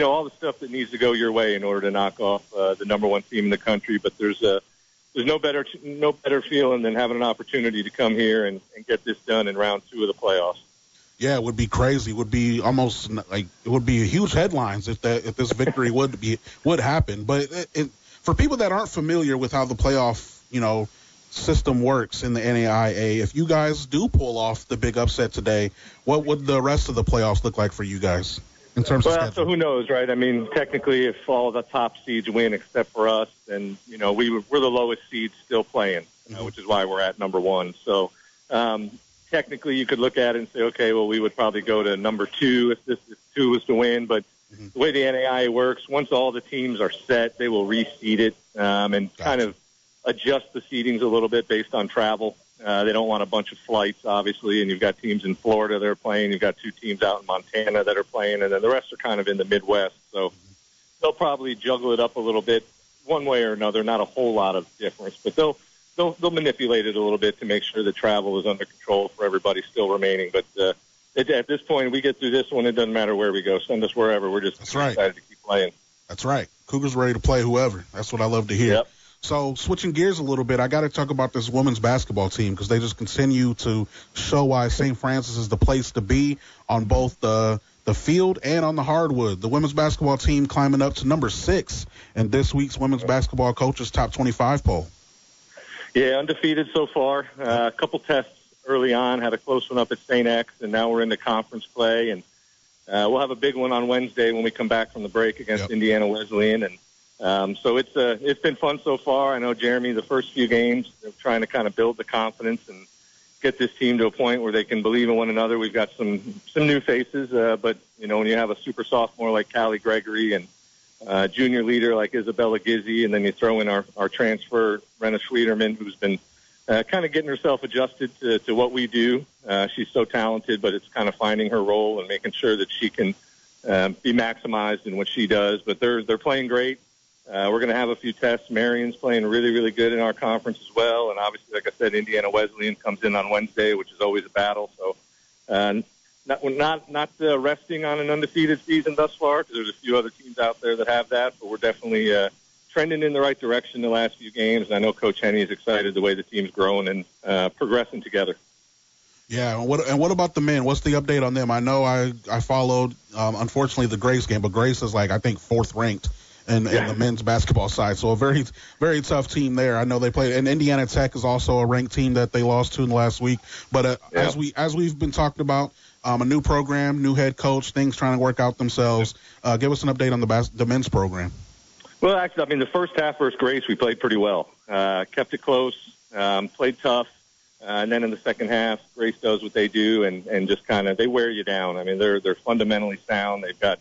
all the stuff that needs to go your way in order to knock off the number one team in the country. But there's no better feeling than having an opportunity to come here and get this done in round 2 of the playoffs. Yeah, it would be crazy. It would be almost like it would be huge headlines if this victory would happen. But for people that aren't familiar with how the playoff, system works in the NAIA, if you guys do pull off the big upset today, what would the rest of the playoffs look like for you guys in terms of schedule? So who knows, right? I mean, technically, if all the top seeds win except for us, then we're the lowest seeds still playing, which is why we're at number 1. So technically, you could look at it and say, okay, well, we would probably go to number 2 if 2 was to win. But the way the NAIA works, once all the teams are set, they will reseed it and kind of adjust the seedings a little bit based on travel. They don't want a bunch of flights, obviously, and you've got teams in Florida that are playing. You've got 2 teams out in Montana that are playing, and then the rest are kind of in the Midwest. So they'll probably juggle it up a little bit one way or another, not a whole lot of difference, but they'll manipulate it a little bit to make sure that travel is under control for everybody still remaining. But at this point, we get through this one, it doesn't matter where we go. Send us wherever. We're just excited to keep playing. That's right. Cougars ready to play whoever. That's what I love to hear. Yep. So switching gears a little bit, I got to talk about this women's basketball team because they just continue to show why St. Francis is the place to be on both the field and on the hardwood. The women's basketball team climbing up to number 6 in this week's Women's Basketball Coaches Top 25 poll. Yeah, undefeated so far. A couple tests early on, had a close one up at St. X, and now we're into conference play. And we'll have a big one on Wednesday when we come back from the break against Indiana Wesleyan. And so it's been fun so far. I know, Jeremy, the first few games, they're trying to kind of build the confidence and get this team to a point where they can believe in one another. We've got some new faces, but, when you have a super sophomore like Callie Gregory and junior leader like Isabella Gizzi, and then you throw in our transfer, Renna Schliederman, who's been kind of getting herself adjusted to what we do. She's so talented, but it's kind of finding her role and making sure that she can be maximized in what she does. But they're playing great. We're going to have a few tests. Marion's playing really, really good in our conference as well. And obviously, like I said, Indiana Wesleyan comes in on Wednesday, which is always a battle. So not resting on an undefeated season thus far, because there's a few other teams out there that have that. But we're definitely trending in the right direction the last few games. And I know Coach Henney is excited the way the team's growing and progressing together. Yeah, and what about the men? What's the update on them? I know I followed, unfortunately, the Grace game, but Grace is like, I think, 4th ranked in the men's basketball side. So a very, very tough team there. I know they played, and Indiana Tech is also a ranked team that they lost to in the last week. But as we've been talking about, a new program, new head coach, things trying to work out themselves. Give us an update on the men's program. Well, actually, I mean, the first half versus Grace, we played pretty well. Kept it close, played tough. And then in the second half, Grace does what they do and just kind of, they wear you down. I mean, they're fundamentally sound. They've got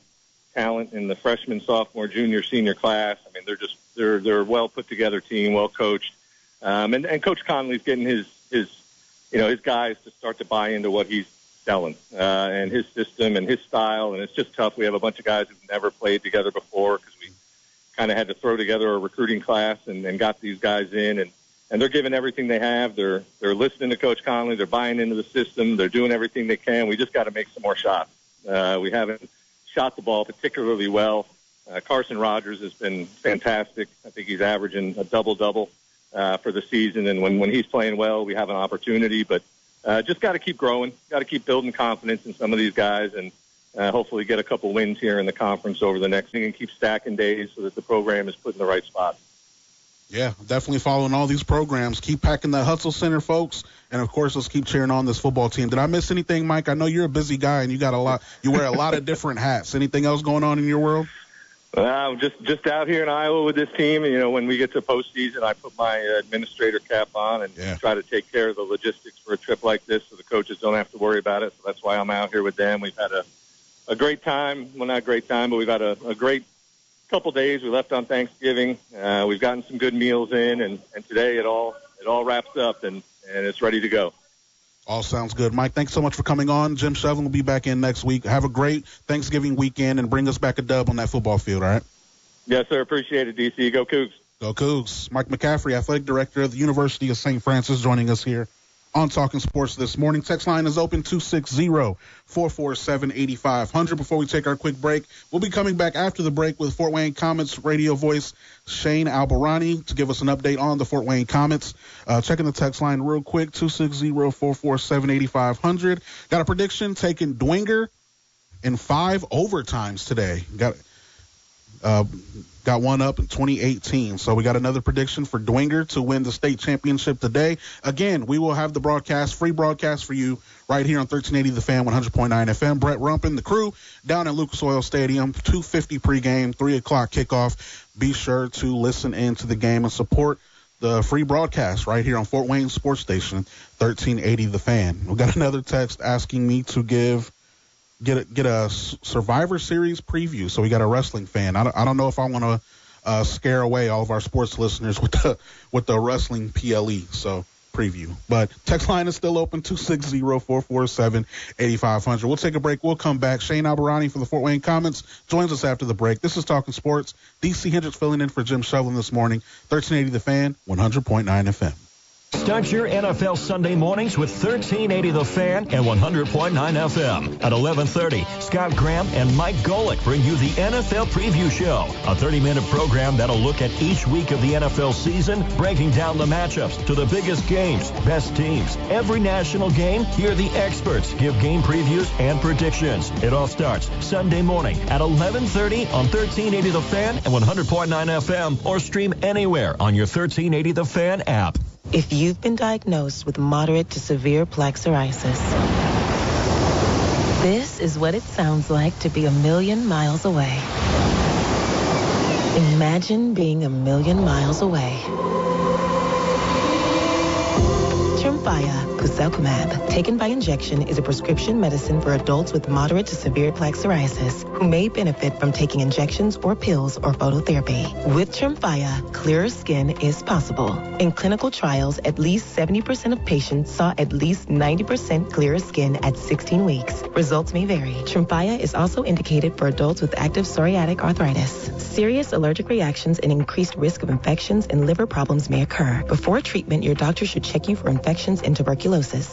talent in the freshman, sophomore, junior, senior class. I mean, they're a well put together team, well coached. And Coach Conley's getting his guys to start to buy into what he's selling, and his system and his style. And it's just tough. We have a bunch of guys who've never played together before because we kind of had to throw together a recruiting class and got these guys in, and they're giving everything they have. They're listening to Coach Conley. They're buying into the system. They're doing everything they can. We just got to make some more shots. We haven't shot the ball particularly well. Carson Rogers has been fantastic. I think he's averaging a double-double for the season, and when he's playing well, we have an opportunity. But just got to keep growing, got to keep building confidence in some of these guys, and hopefully get a couple wins here in the conference over the next thing and keep stacking days so that the program is put in the right spot. Yeah, definitely following all these programs. Keep packing that hustle center, folks. And, of course, let's keep cheering on this football team. Did I miss anything, Mike? I know you're a busy guy and you wear a lot of different hats. Anything else going on in your world? Just out here in Iowa with this team. You know, when we get to postseason, I put my administrator cap on and try to take care of the logistics for a trip like this so the coaches don't have to worry about it. So that's why I'm out here with them. We've had a great time. Well, not a great time, but we've had a great couple days. We left on Thanksgiving. We've gotten some good meals in, and today it all wraps up and it's ready to go. All sounds good. Mike, thanks so much for coming on. Jim Shovlin will be back in next week. Have a great Thanksgiving weekend and bring us back a dub on that football field, all right? Yes, sir. Appreciate it, DC. Go Cougs. Go Cougs. Mike McCaffrey, athletic director of the University of St. Francis, joining us here on Talkin Sports this morning. Text line is open 260-447-8500. Before we take our quick break, we'll be coming back after the break with Fort Wayne Komets radio voice Shane Albahrani to give us an update on the Fort Wayne Komets. Checking the text line real quick, 260-447-8500. Got a prediction taking Dwenger in 5 overtimes today. Got one up in 2018. So we got another prediction for Dwenger to win the state championship today. Again, we will have the free broadcast for you right here on 1380 The Fan, 100.9 FM. Brett Rumpin, the crew, down at Lucas Oil Stadium, 2:50 pregame, 3 o'clock kickoff. Be sure to listen in to the game and support the free broadcast right here on Fort Wayne Sports Station, 1380 The Fan. We got another text asking me to get a Survivor Series preview. So we got a wrestling fan. I don't know if I want to scare away all of our sports listeners with the wrestling PLE. So preview. But text line is still open, 260-447-8500. We'll take a break. We'll come back. Shane Albahrani from the Fort Wayne Komets joins us after the break. This is Talkin Sports. DC Hendrix filling in for Jim Shovlin this morning. 1380 The Fan, 100.9 FM. Start your NFL Sunday mornings with 1380 The Fan and 100.9 FM. At 11:30, Scott Graham and Mike Golick bring you the NFL Preview Show, a 30-minute program that'll look at each week of the NFL season, breaking down the matchups to the biggest games, best teams. Every national game, hear the experts give game previews and predictions. It all starts Sunday morning at 11:30 on 1380 The Fan and 100.9 FM, or stream anywhere on your 1380 The Fan app. If you've been diagnosed with moderate to severe plaque psoriasis, this is what it sounds like to be 1,000,000 miles away. Imagine being 1,000,000 miles away. Tremfya guselkumab, taken by injection, is a prescription medicine for adults with moderate to severe plaque psoriasis who may benefit from taking injections or pills or phototherapy. With Tremfya, clearer skin is possible. In clinical trials, at least 70% of patients saw at least 90% clearer skin at 16 weeks. Results may vary. Tremfya is also indicated for adults with active psoriatic arthritis. Serious allergic reactions and increased risk of infections and liver problems may occur. Before treatment, your doctor should check you for infections and tuberculosis.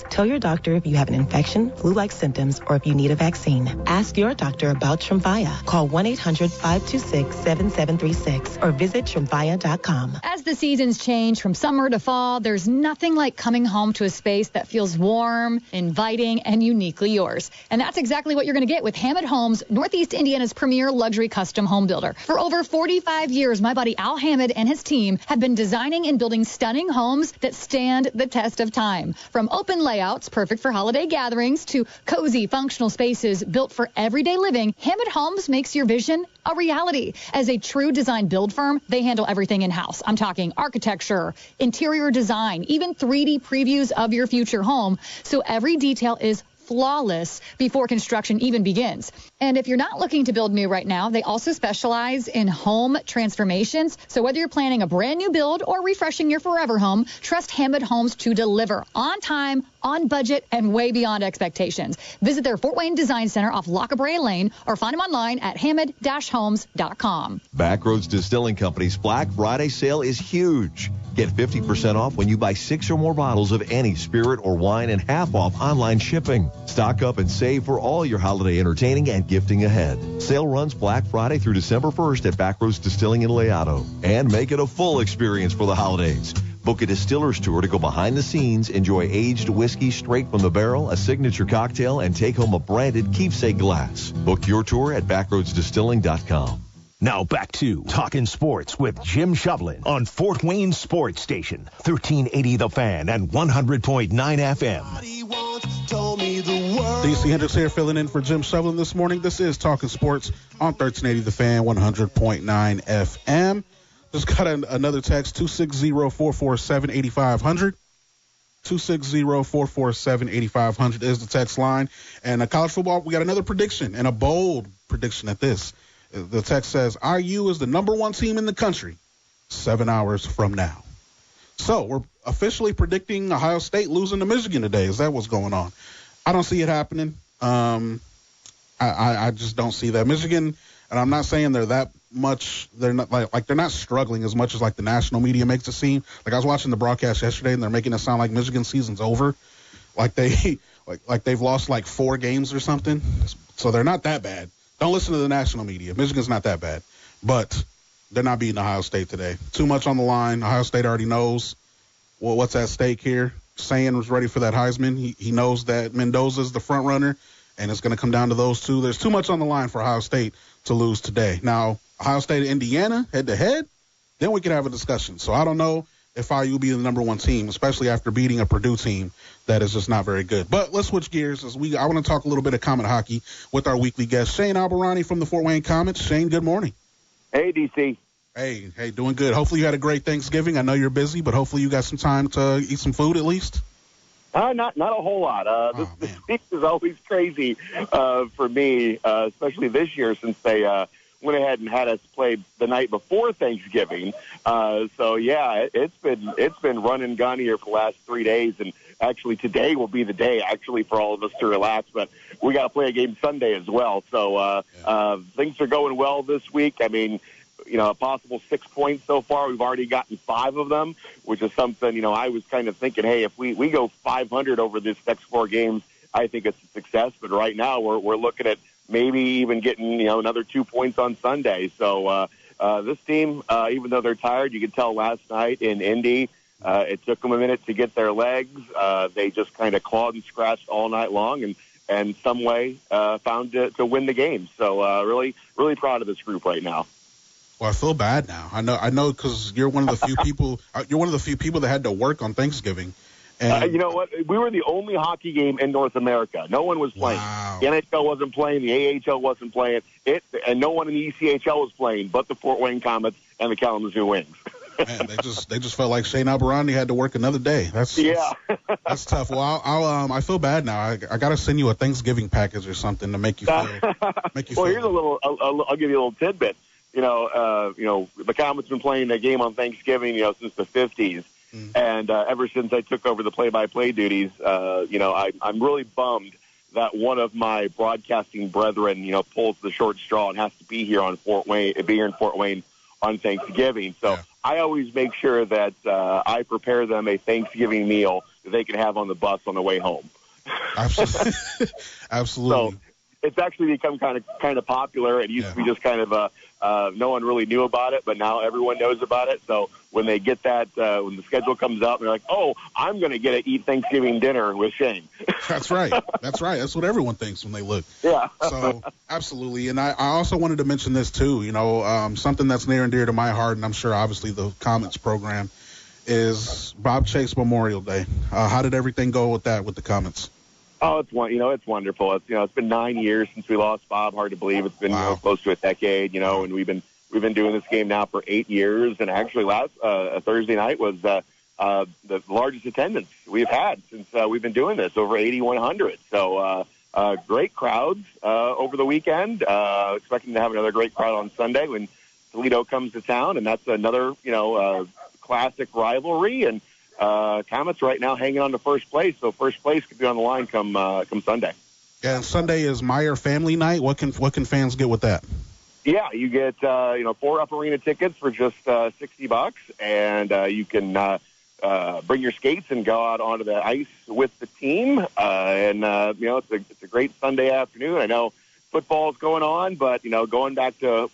Tell your doctor if you have an infection, flu-like symptoms, or if you need a vaccine. Ask your doctor about Tremfya. Call 1-800-526-7736 or visit Tremfya.com. As the seasons change from summer to fall, there's nothing like coming home to a space that feels warm, inviting, and uniquely yours. And that's exactly what you're going to get with Hammett Homes, Northeast Indiana's premier luxury custom home builder. For over 45 years, my buddy Al Hammett and his team have been designing and building stunning homes that stand the test of time. From open layouts perfect for holiday gatherings to cozy functional spaces built for everyday living, Hammett Homes makes your vision a reality. As a true design build firm, they handle everything in-house. I'm talking architecture, interior design, even 3D previews of your future home, so every detail is flawless before construction even begins. And if you're not looking to build new right now, they also specialize in home transformations. So whether you're planning a brand new build or refreshing your forever home, trust Hammett Homes to deliver on time, on budget, and way beyond expectations. Visit their Fort Wayne Design Center off Lockabray Lane or find them online at hammett-homes.com. Backroads Distilling Company's Black Friday sale is huge. Get 50% off when you buy 6 or more bottles of any spirit or wine and half off online shipping. Stock up and save for all your holiday entertaining and gifting ahead. Sale runs Black Friday through December 1st at Backroads Distilling in Leato. And make it a full experience for the holidays. Book a distiller's tour to go behind the scenes, enjoy aged whiskey straight from the barrel, a signature cocktail, and take home a branded keepsake glass. Book your tour at backroadsdistilling.com. Now back to Talkin Sports with Jim Shovlin on Fort Wayne Sports Station, 1380 The Fan and 100.9 FM. DC Hendrix here filling in for Jim Shovlin this morning. This is Talkin Sports on 1380 The Fan, 100.9 FM. Just got another text, 260-447-8500. 260-447-8500 is the text line. And college football, we got another prediction, and a bold prediction at this. The text says, IU is the number 1 team in the country 7 hours from now. So we're officially predicting Ohio State losing to Michigan today. Is that what's going on? I don't see it happening. I just don't see that. Michigan, and I'm not saying they're that much. They're not like they're not struggling as much as like the national media makes it seem. Like I was watching the broadcast yesterday, and they're making it sound like Michigan's season's over. Like they've lost like 4 games or something. So they're not that bad. Don't listen to the national media. Michigan's not that bad, but they're not beating Ohio State today. Too much on the line. Ohio State already knows what's at stake here. Sayan was ready for that Heisman. He knows that Mendoza's the front runner, and it's going to come down to those two. There's too much on the line for Ohio State to lose today. Now, Ohio State and Indiana head-to-head, then we could have a discussion. So I don't know if IU will be the number 1 team, especially after beating a Purdue team that is just not very good. But let's switch gears. I want to talk a little bit of Comet hockey with our weekly guest, Shane Albahrani from the Fort Wayne Komets. Shane, good morning. Hey, DC. Hey, doing good. Hopefully you had a great Thanksgiving. I know you're busy, but hopefully you got some time to eat some food at least. Not a whole lot. This week is always crazy for me, especially this year since they went ahead and had us play the night before Thanksgiving. So yeah, it's been run and gun here for the last 3 days, and actually today will be the day actually for all of us to relax. But we got to play a game Sunday as well. So things are going well this week. I mean, a possible 6 points so far. We've already gotten 5 of them, which is something, I was kind of thinking, hey, if we go 500 over this next 4 games, I think it's a success. But right now we're looking at maybe even getting, another 2 points on Sunday. So this team, even though they're tired, you could tell last night in Indy, it took them a minute to get their legs. They just kind of clawed and scratched all night long and some way found to win the game. So really, really proud of this group right now. Well, I feel bad now. I know because you're one of the few people. You're one of the few people that had to work on Thanksgiving. And you know what? We were the only hockey game in North America. No one was playing. Wow. The NHL wasn't playing. The AHL wasn't playing. And no one in the ECHL was playing, but the Fort Wayne Komets and the Kalamazoo Wings. Man, they just felt like Shane Albahrani had to work another day. That's tough. Well, I feel bad now. I got to send you a Thanksgiving package or something to make you feel. Well, here's a little. I'll give you a little tidbit. The Komets been playing that game on Thanksgiving, since the 50s. And ever since I took over the play-by-play duties, I'm really bummed that one of my broadcasting brethren, pulls the short straw and has to be here in Fort Wayne on Thanksgiving. So I always make sure that I prepare them a Thanksgiving meal that they can have on the bus on the way home. Absolutely. Absolutely. So it's actually become kind of popular. It used to be just kind of no one really knew about it, but now everyone knows about it. So when they get that, when the schedule comes out, they're like, "Oh, I'm going to get to eat Thanksgiving dinner with Shane." That's right. That's right. That's what everyone thinks when they look. Yeah. So absolutely. And I also wanted to mention this too. Something that's near and dear to my heart, and I'm sure obviously the Komets program is Bob Chase Memorial Day. How did everything go with that with the Komets? Oh, it's wonderful. It's been 9 years since we lost Bob. Hard to believe. It's been close to a decade. And we've been doing this game now for 8 years. And actually, last Thursday night was the largest attendance we've had since we've been doing this, over 8,100. So great crowds over the weekend. Expecting to have another great crowd on Sunday when Toledo comes to town, and that's another classic rivalry. And Komets right now hanging on to first place, so first place could be on the line come Sunday. Yeah, and Sunday is Meyer Family Night. What can fans get with that? Yeah, you get 4 up arena tickets for just $60, and you can bring your skates and go out onto the ice with the team. It's a great Sunday afternoon. I know football is going on, but going back to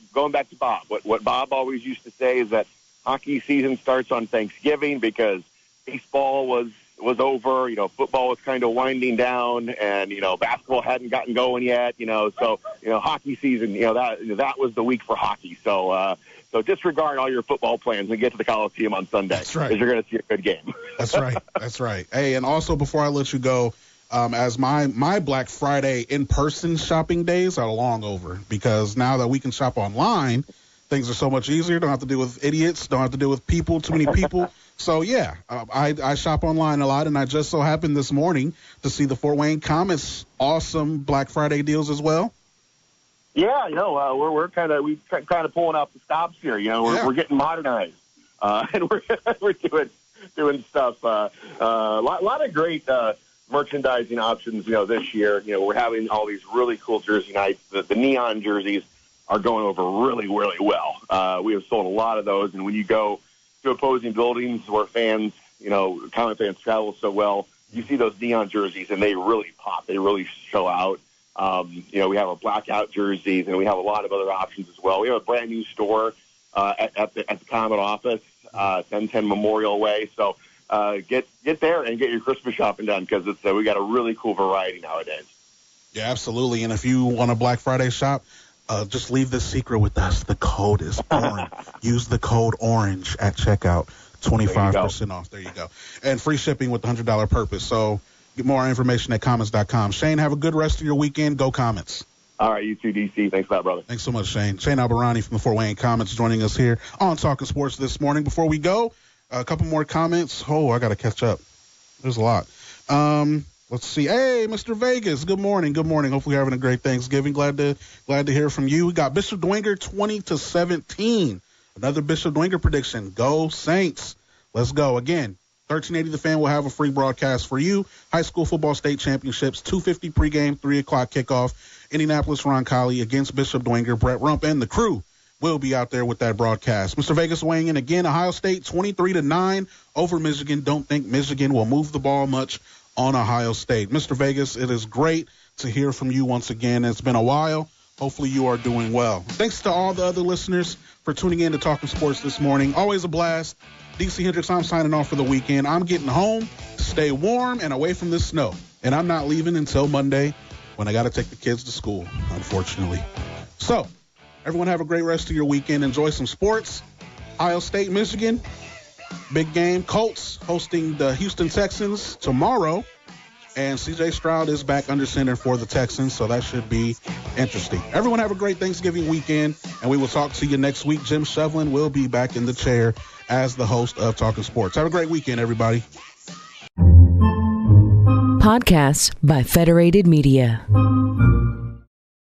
Bob. What Bob always used to say is that hockey season starts on Thanksgiving because baseball was over, football was kind of winding down, and, basketball hadn't gotten going yet, so, hockey season, that was the week for hockey. So disregard all your football plans and get to the Coliseum on Sunday. That's right. Because you're going to see a good game. That's right. That's right. Hey, and also before I let you go, as my Black Friday in-person shopping days are long over, because now that we can shop online, things are so much easier. Don't have to deal with idiots. Don't have to deal with people, too many people. So, yeah, I shop online a lot, and I just so happened this morning to see the Fort Wayne Komets' awesome Black Friday deals as well. Yeah, we're kind of pulling out the stops here. We're getting modernized, and we're doing stuff. A lot of great marchandising options. This year, we're having all these really cool jersey nights, the neon jerseys. are going over really, really well. We have sold a lot of those, and when you go to opposing buildings where fans, Comet fans travel so well, you see those neon jerseys, and they really pop. They really show out. We have our blackout jerseys, and we have a lot of other options as well. We have a brand new store at the Comet office, 1010 Memorial Way. So get there and get your Christmas shopping done, because we got a really cool variety nowadays. Yeah, absolutely. And if you want a Black Friday shop, just leave this secret with us. The code is orange. Use the code orange at checkout. 25% off. There you go. And free shipping with the $100 purpose. So get more information at Komets.com. Shane, have a good rest of your weekend. Go Komets. All right, you too, DC. Thanks a lot, brother. Thanks so much, Shane. Shane Albahrani from the Fort Wayne Komets joining us here on Talkin Sports this morning. Before we go, a couple more comments. Oh, I got to catch up. There's a lot. Let's see. Hey, Mr. Vegas. Good morning. Good morning. Hopefully you're having a great Thanksgiving. Glad to hear from you. We got Bishop Dwenger 20-17. Another Bishop Dwenger prediction. Go Saints. Let's go. Again, 1380 The Fan will have a free broadcast for you. High school football state championships, 2:50 pregame, 3 o'clock kickoff. Indianapolis Roncalli against Bishop Dwenger. Brett Rump and the crew will be out there with that broadcast. Mr. Vegas weighing in again. Ohio State 23-9 over Michigan. Don't think Michigan will move the ball much on Ohio State. Mr. Vegas, it is great to hear from you once again. It's been a while. Hopefully you are doing well. Thanks to all the other listeners for tuning in to Talkin Sports this morning. Always a blast. DC Hendrix, I'm signing off for the weekend. I'm getting home to stay warm and away from this snow. And I'm not leaving until Monday when I got to take the kids to school, unfortunately. So, everyone have a great rest of your weekend. Enjoy some sports. Ohio State, Michigan, big game. Colts hosting the Houston Texans tomorrow. And C.J. Stroud is back under center for the Texans, so that should be interesting. Everyone have a great Thanksgiving weekend, and we will talk to you next week. Jim Shovlin will be back in the chair as the host of Talkin Sports. Have a great weekend, everybody. Podcasts by Federated Media.